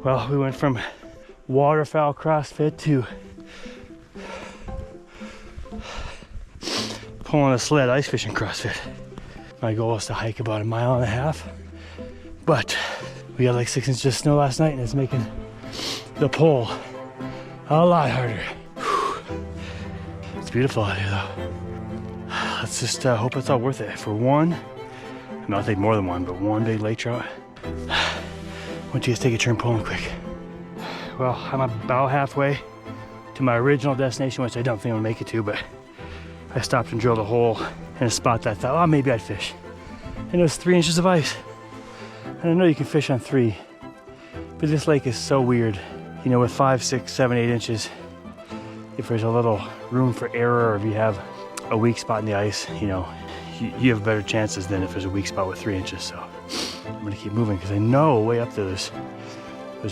Well, we went from waterfowl CrossFit to pulling a sled ice fishing CrossFit. My goal was to hike about 1.5 miles, but we got like 6 inches of snow last night and it's making the pull a lot harder. It's beautiful out here though. Let's just hope it's all worth it. For one, I mean, I'll take more than one, but one big lake trout. Why don't you guys take a turn pulling quick? Well, I'm about halfway to my original destination, which I don't think I'll make it to, but I stopped and drilled a hole in a spot that I thought, oh, maybe I'd fish. And it was 3 inches of ice. And I know you can fish on 3, but this lake is so weird. You know, with 5, 6, 7, 8 inches, if there's a little room for error, or if you have a weak spot in the ice, you know, you have better chances than if there's a weak spot with 3 inches. So I'm gonna keep moving because I know way up there there's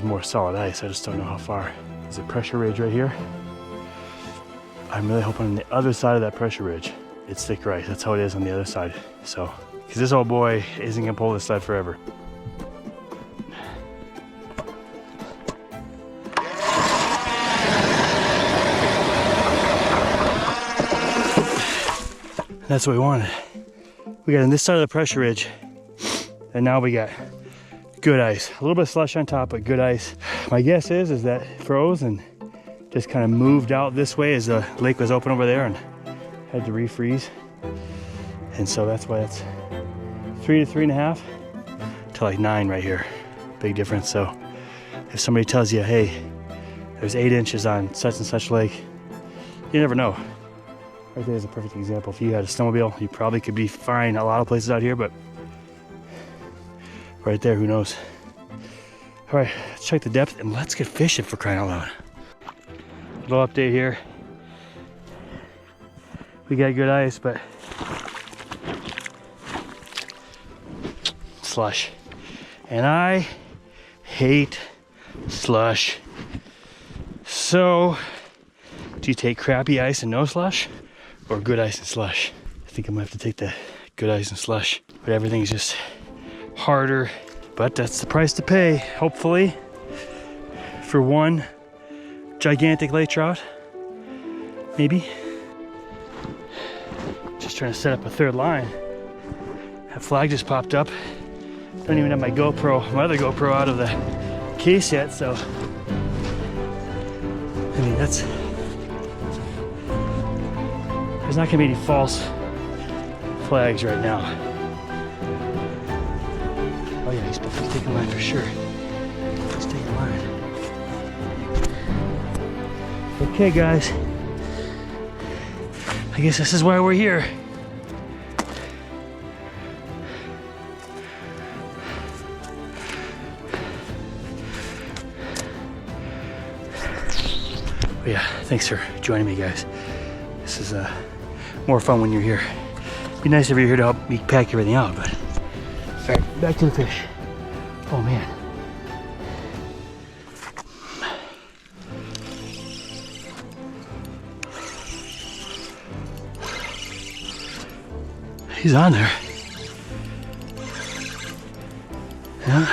more solid ice. I just don't know how far. There's a pressure ridge right here. I'm really hoping on the other side of that pressure ridge, it's thicker ice. That's how it is on the other side. So, because this old boy isn't gonna pull this sled forever. That's what we wanted. We got on this side of the pressure ridge, and now we got good ice. A little bit of slush on top, but good ice. My guess is that it froze and just kind of moved out this way as the lake was open over there and had to refreeze. And so that's why it's 3 to 3.5 to like 9 right here. Big difference. So if somebody tells you, hey, there's 8 inches on such and such lake, you never know. Right there is a perfect example. If you had a snowmobile, you probably could be fine a lot of places out here, but right there, who knows? All right, let's check the depth and let's get fishing, for crying out loud. Little update here. We got good ice, but slush. And I hate slush. So, do you take crappy ice and no slush, or good ice and slush? I think I might have to take the good ice and slush, but everything's just harder. But that's the price to pay, hopefully, for one gigantic lake trout. Maybe. Just trying to set up a third line. That flag just popped up. Don't even have my GoPro, my other GoPro, out of the case yet, so I mean, there's not gonna be any false flags right now. Oh yeah, he's taking line for sure. He's taking line. Okay guys, I guess this is why we're here. But yeah, thanks for joining me guys. This is more fun when you're here. It'd be nice if you're here to help me pack everything out, but all right, back to the fish. Oh man. He's on there. Yeah.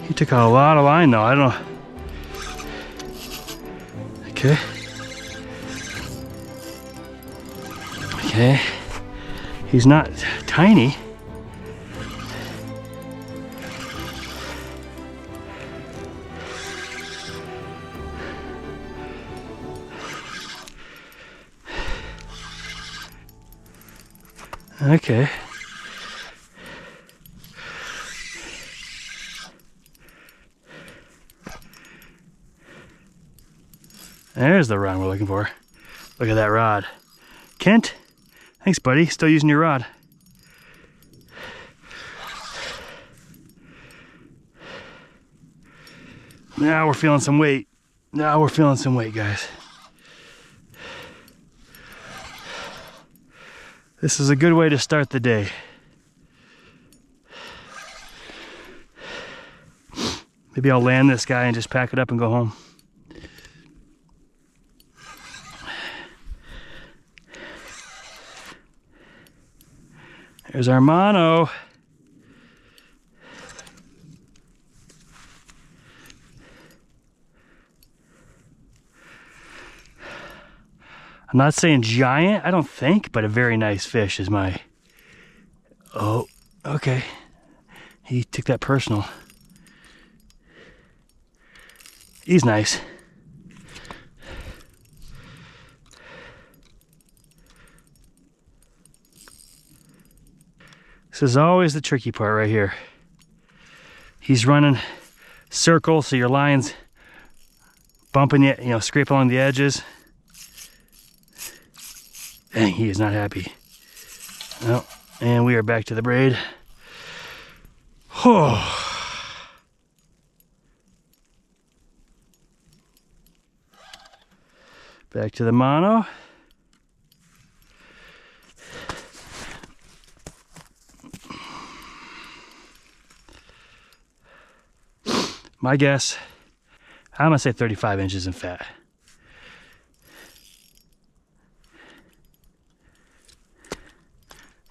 He took out a lot of line though. I don't know. Okay. Okay. He's not tiny. Okay. There's the rod we're looking for. Look at that rod. Kent, thanks buddy, still using your rod. Now we're feeling some weight. Now we're feeling some weight, guys. This is a good way to start the day. Maybe I'll land this guy and just pack it up and go home. There's our mono. I'm not saying giant, I don't think, but a very nice fish is my... Oh, okay. He took that personal. He's nice. This is always the tricky part right here. He's running circles, so your line's bumping it, you know, scrape along the edges. Dang, he is not happy. No, and we are back to the braid. Oh. Back to the mono. My guess, I'm gonna say 35 inches in fat.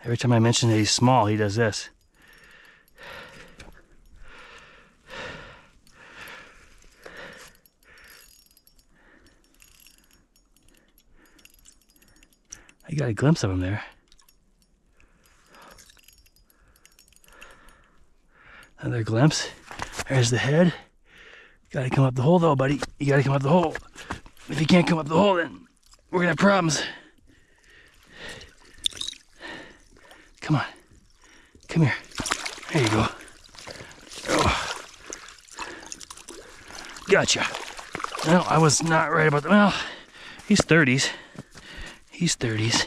Every time I mention that he's small, he does this. I got a glimpse of him there. Another glimpse. There's the head. Gotta come up the hole though, buddy. You gotta come up the hole. If you can't come up the hole, then we're gonna have problems. Come on. Come here. There you go. Oh. Gotcha. No, I was not right about that. Well, he's 30s. He's 30s.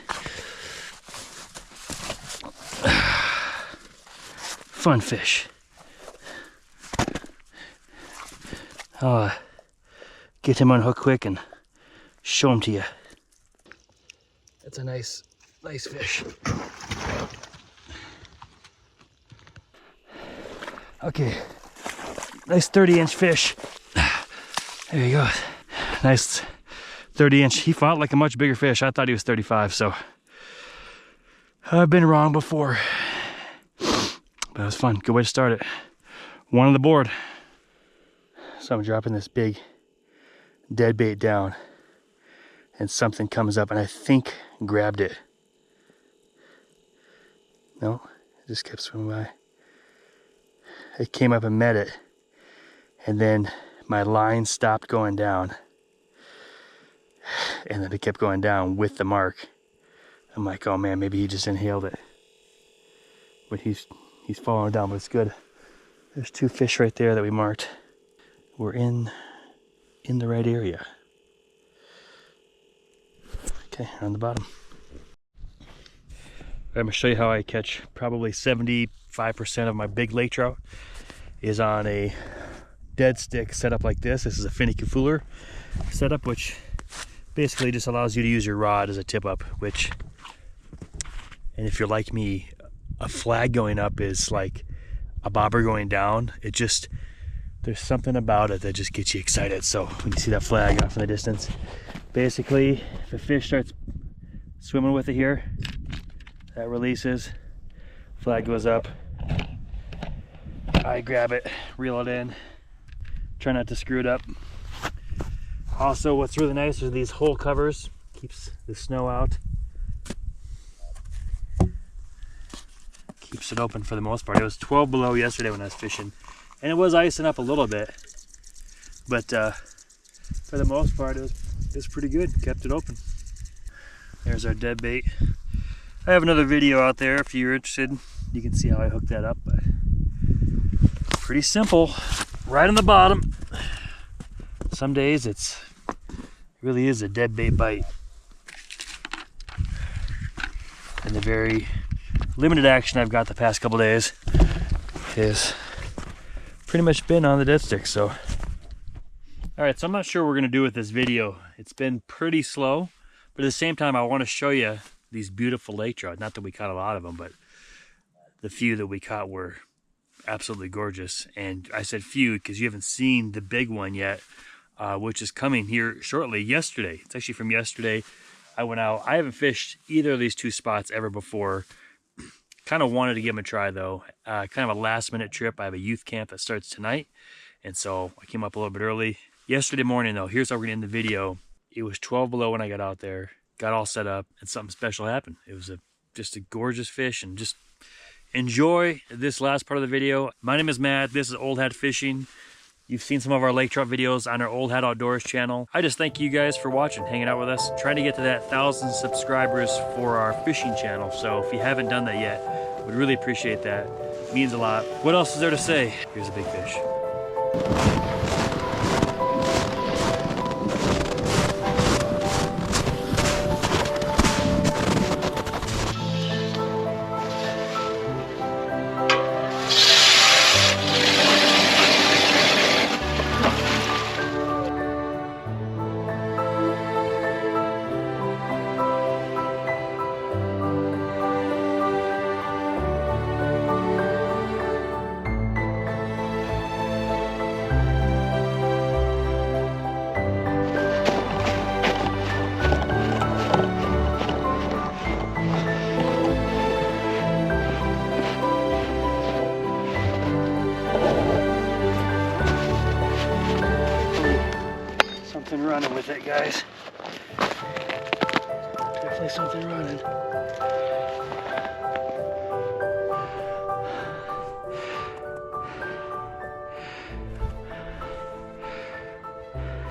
Fun fish. I'll get him unhooked quick and show him to you. That's a nice fish. Okay, nice 30-inch fish. There you go. Nice 30-inch. He fought like a much bigger fish. I thought he was 35, so I've been wrong before. But it was fun. Good way to start it. One on the board. So I'm dropping this big dead bait down, and something comes up, and I think grabbed it. No, it just kept swimming by. It came up and met it, and then my line stopped going down, and then it kept going down with the mark. I'm like, oh man, maybe he just inhaled it. But he's following down, but it's good. There's two fish right there that we marked. We're in the right area. Okay, on the bottom. I'm gonna show you how I catch probably 75% of my big lake trout is on a dead stick setup like this. This is a finicky fooler setup, which basically just allows you to use your rod as a tip up, which, and if you're like me, a flag going up is like a bobber going down. It just, there's something about it that just gets you excited. So when you see that flag off in the distance, basically if a fish starts swimming with it here, that releases, flag goes up, I grab it, reel it in, try not to screw it up. Also, what's really nice are these hole covers, keeps the snow out, keeps it open for the most part. It was 12 below yesterday when I was fishing, and it was icing up a little bit, but for the most part it was pretty good. Kept it open. There's our dead bait. I have another video out there if you're interested. You can see how I hooked that up, but pretty simple. Right on the bottom. Some days it really is a dead bait bite, and the very limited action I've got the past couple days is pretty much been on the dead stick. So alright, so I'm not sure what we're gonna do with this video. It's been pretty slow, but at the same time I want to show you these beautiful lake trout. Not that we caught a lot of them, but the few that we caught were absolutely gorgeous. And I said few because you haven't seen the big one yet, which is coming here shortly. Yesterday, it's actually from yesterday. I went out. I haven't fished either of these two spots ever before. Kind of wanted to give them a try though. Kind of a last minute trip. I have a youth camp that starts tonight, and so I came up a little bit early. Yesterday morning though, here's how we're gonna end the video. It was 12 below when I got out there. got all set up, and something special happened. It was just a gorgeous fish, and just enjoy this last part of the video. My name is Matt. This is Old Hat Fishing. You've seen some of our lake trout videos on our Old Hat Outdoors channel. I just thank you guys for watching, hanging out with us, trying to get to that 1,000 subscribers for our fishing channel. So if you haven't done that yet, we'd really appreciate that. It means a lot. What else is there to say? Here's a big fish. Something running with it, guys. Definitely something running.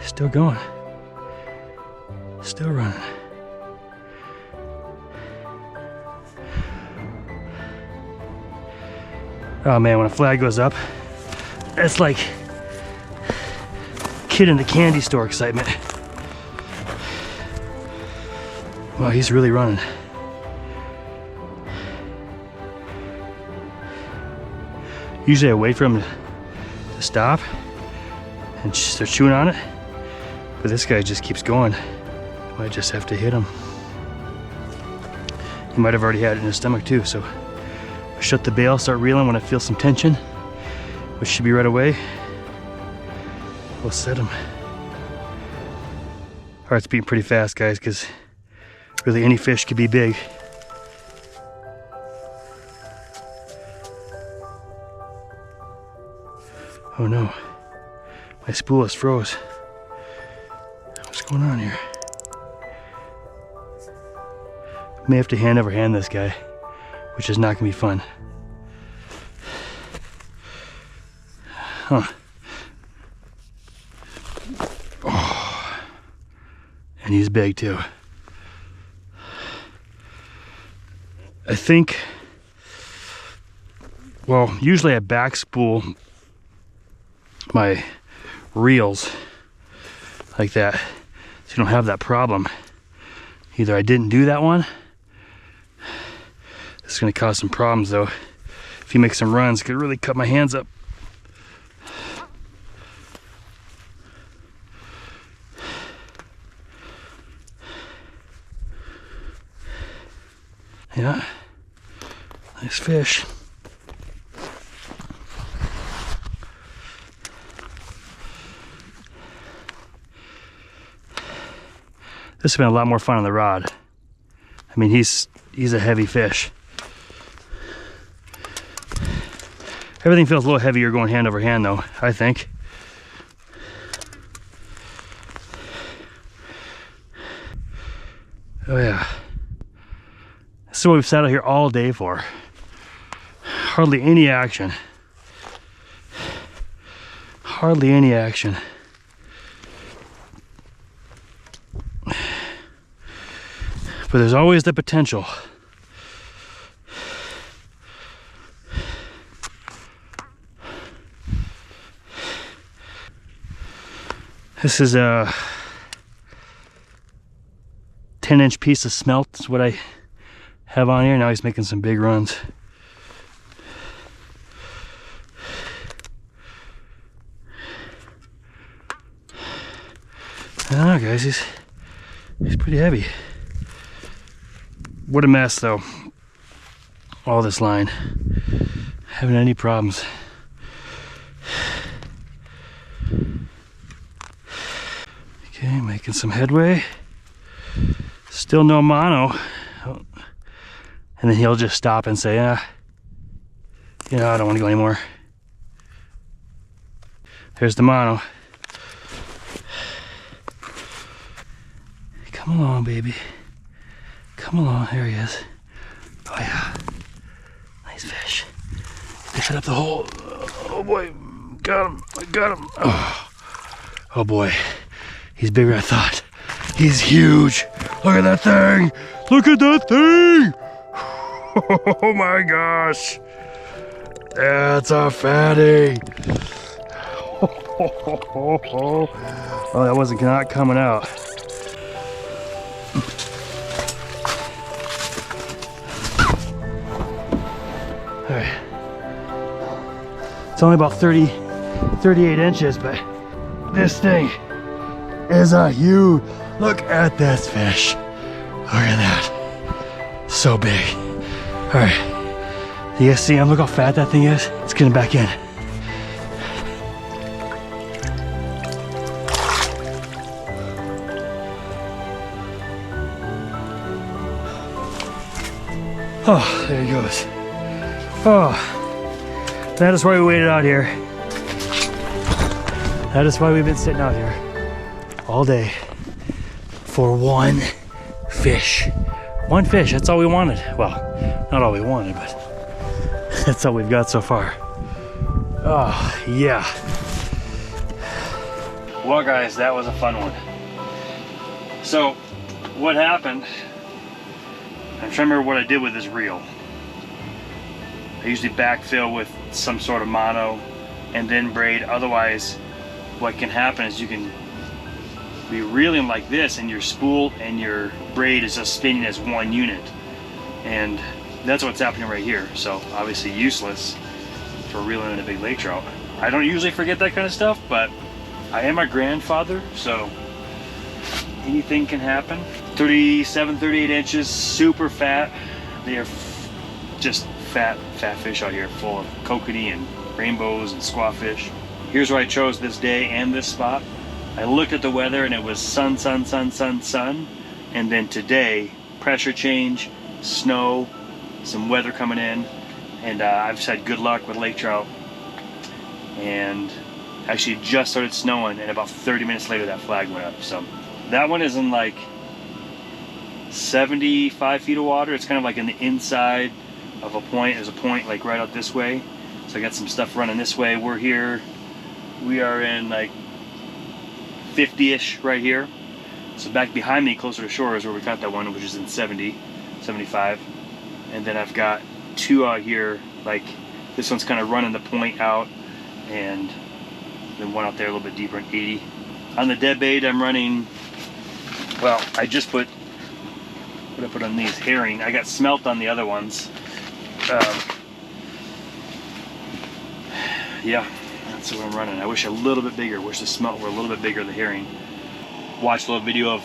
Still going. Still running. Oh man, when a flag goes up, it's like kid in the candy store excitement. Wow, he's really running. Usually I wait for him to stop and start chewing on it, but this guy just keeps going. Might just have to hit him. He might have already had it in his stomach too, so I shut the bail, start reeling when I feel some tension, which should be right away. We'll set him. Heart's beating pretty fast, guys, because really any fish could be big. Oh no, my spool is froze. What's going on here? May have to hand over hand this guy, which is not gonna be fun. Huh. And he's big too. I think, well, usually I back spool my reels like that, so you don't have that problem. Either I didn't do that one. This is gonna cause some problems though. If he makes some runs, it could really cut my hands up. Yeah, nice fish. This has been a lot more fun on the rod. I mean, he's a heavy fish. Everything feels a little heavier going hand over hand though, I think. Oh yeah. This is what we've sat out here all day for. Hardly any action. Hardly any action. But there's always the potential. This is a 10-inch piece of smelt, is what I have on here. Now he's making some big runs. I don't know, guys, he's pretty heavy. What a mess though. All this line. Having any problems. Okay, making some headway. Still no mono. And then he'll just stop and say, you know, I don't want to go anymore. There's the mono. Come along, baby. Come along, there he is. Oh yeah, nice fish. They shut up the hole. Oh boy, got him, I got him. Oh boy, he's bigger than I thought. He's huge. Look at that thing. Look at that thing. Oh my gosh. That's a fatty. Oh, that wasn't not coming out. All right. It's only about 38 inches, but this thing is a huge, look at this fish. Look at that. So big. All right. You guys see him? Look how fat that thing is. Let's get him back in. Oh, there he goes. Oh, that is why we waited out here. That is why we've been sitting out here all day for one fish. One fish, that's all we wanted. Well, not all we wanted, but that's all we've got so far. Oh, yeah. Well, guys, that was a fun one. So, what happened, I'm trying to remember what I did with this reel. I usually backfill with some sort of mono and then braid. Otherwise, what can happen is you can be reeling like this and your spool and your braid is just spinning as one unit. And that's what's happening right here. So obviously useless for reeling in a big lake trout. I don't usually forget that kind of stuff, but I am a grandfather, so anything can happen. 37, 38 inches, super fat. They are just fat fish out here, full of kokanee and rainbows and squawfish. Here's where I chose this day and this spot. I looked at the weather and it was sun, sun, sun, sun, sun. And then today, pressure change, snow, some weather coming in. And I've just had good luck with lake trout. And actually just started snowing and about 30 minutes later that flag went up. So that one is in like 75 feet of water. It's kind of like in the inside of a point. There's a point like right out this way. So I got some stuff running this way. We're here. We are in like 50-ish right here. So back behind me, closer to shore, is where we caught that one, which is in 70, 75. And then I've got two out here, like this one's kind of running the point out, and then one out there a little bit deeper in 80. On the dead bait, I'm running, well, I just put, what did I put on these? Herring. I got smelt on the other ones. Yeah. That's what I'm running. I wish a little bit bigger. Wish the smelt were a little bit bigger, the herring. Watched a little video of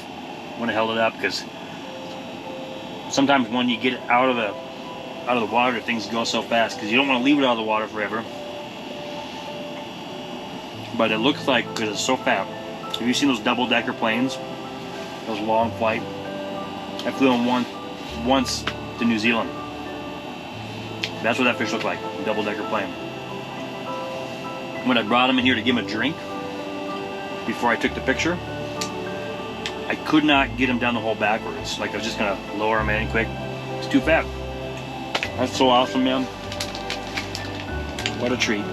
when I held it up, because sometimes when you get it out of the water, things go so fast because you don't want to leave it out of the water forever. But it looks like, because it's so fat. Have you seen those double-decker planes? Those long flight. I flew on one once to New Zealand. That's what that fish looked like, a double-decker plane. When I brought him in here to give him a drink before I took the picture, I could not get him down the hole backwards. Like I was just gonna lower him in quick. It's too fat. That's so awesome, man. What a treat.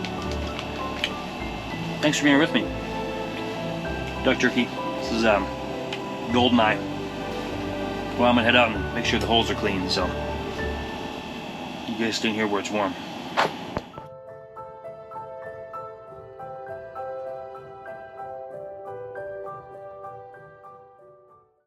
Thanks for being with me. Duck jerky. This is golden eye. Well, I'm gonna head out and make sure the holes are clean, so you guys stay in here where it's warm.